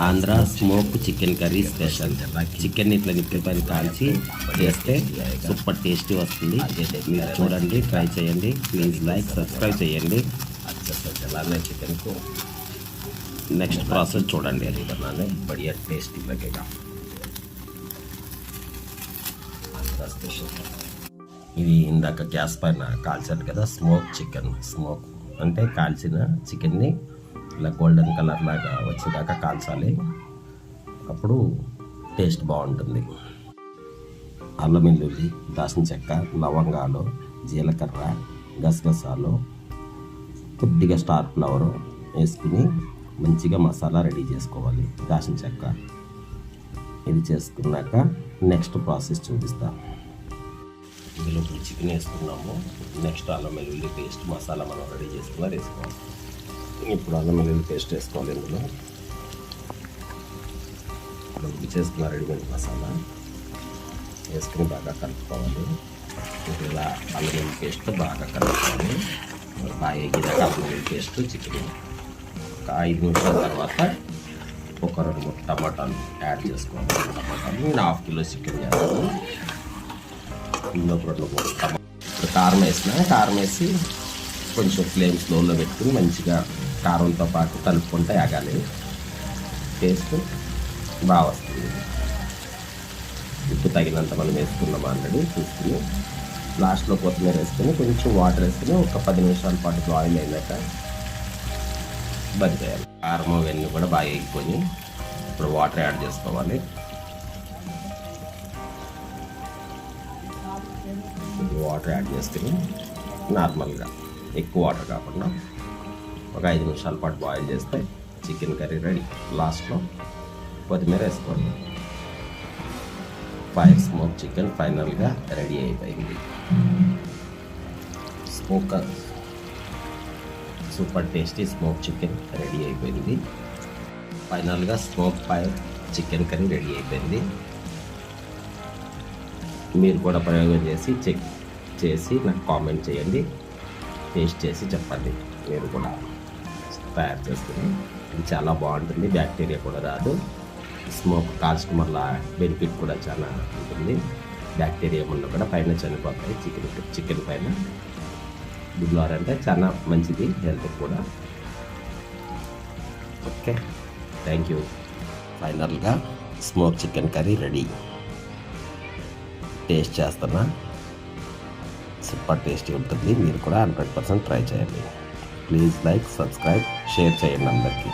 Andhra smoke chicken curry special. Chicken ఇట్లా నిప్పి పైన కాల్చి చేస్తే సూపర్ టేస్టీ వస్తుంది. మీరు చూడండి, ట్రై చేయండి. ప్లీజ్ లైక్, సబ్స్క్రైబ్ చేయండి. चलाना चिकन को నెక్స్ట్ ప్రాసెస్ చూడండి. तैयारी बनाना बढ़िया टेस्टी लगेगा. स्पेशल ఇది ఇందాక గ్యాస్ పైన కాల్చాను కదా, స్మోక్ చికెన్. స్మోక్ అంటే కాల్చిన చికెన్ని ఇలా గోల్డెన్ కలర్ లాగా వచ్చేదాకా కాల్చాలి, అప్పుడు టేస్ట్ బాగుంటుంది. అల్లం వెల్లుల్లి, దాల్చిన చెక్క, లవంగాలు, జీలకర్ర, గసగసాలు, కొద్దిగా స్టార్ ఫ్లవర్ వేసుకుని మంచిగా మసాలా రెడీ చేసుకోవాలి. దాల్చిన చెక్క ఇది చేసుకున్నాక నెక్స్ట్ ప్రాసెస్ చూపిస్తాను. ఇందులో ఇప్పుడు చికెన్ వేసుకున్నాము. నెక్స్ట్ అల్లం వెల్లుల్లి పేస్ట్ మసాలా మనం రెడీ చేసుకున్నా వేసుకోవాలి. ఇప్పుడు అల్లం వెల్లుల్లి పేస్ట్ వేసుకోవాలి. ఇందులో రెడీ చేసుకున్న రెడీమేడ్ మసాలా వేసుకుని బాగా కలుపుకోవాలి. ఇలా అల్లం వెల్లుల్లి పేస్ట్ బాగా కలుపుకోవాలి. బాగా ఎగిదాక అల్లం వెల్లుల్లి పేస్ట్ చికెన్ ఒక 5 నిమిషాల తర్వాత ఒక 2-3 టమాటాలు యాడ్ చేసుకోవాలి. టమాటాలు నేను 1/2 కిలో చికెన్ చేస్తాను. ఇందులో 2-3 టమాటాలు. ఇప్పుడు కారం వేసి కొంచెం ఫ్లేమ్ స్లోలో పెట్టుకుని మంచిగా కారంతో పాటు కలుపుకుంటే ఆగాలి. టేస్ట్ బాగా వస్తుంది. ఉప్పు తగినంత మనం వేసుకున్నాం ఆల్రెడీ చూసుకుని, లాస్ట్లో కొత్తిమీర వేసుకొని కొంచెం వాటర్ వేసుకుని ఒక 10 నిమిషాల పాటు బాయిల్ అయినాక బంద్ చేయాలి. కారం అవన్నీ కూడా బాగా ఎగిపోయి ఇప్పుడు వాటర్ యాడ్ చేసుకోవాలి. వాటర్ యాడ్ చేసుకుని నార్మల్గా ఎక్కువ వాటర్ కాకుండా ఒక 5 నిమిషాల పాటు బాయిల్ చేస్తే చికెన్ కర్రీ రెడీ. లాస్ట్లో కొత్తిమీర వేసుకోండి. ఫైర్ స్మోక్ చికెన్ ఫైనల్గా రెడీ అయిపోయింది. Super tasty smoke chicken ready అయిపోయింది. ఫైనల్గా smoke fire chicken curry ready అయిపోయింది. మీరు కూడా ప్రయోగం చేసి నాకు కామెంట్ చేయండి. టేస్ట్ చేసి చెప్పండి. మీరు కూడా తయారు చేసుకుని, ఇది చాలా బాగుంటుంది. బ్యాక్టీరియా కూడా రాదు. స్మోక్ కాల్చడం వల్ల బెనిఫిట్ కూడా చాలా ఉంటుంది. బ్యాక్టీరియా ఉన్న కూడా పైన చనిపోతాయి. చికెన్ పైన గుడ్లార్ అంటే చాలా మంచిది హెల్త్ కూడా. Okay, thank you. ఫైనల్గా smoke chicken curry ready. Taste చేస్తున్నా, సూపర్ టేస్టీ ఉంటుంది. మీరు కూడా 100% ట్రై చేయండి. ప్లీజ్ లైక్, సబ్స్క్రైబ్, షేర్ చేయండి అందరికీ.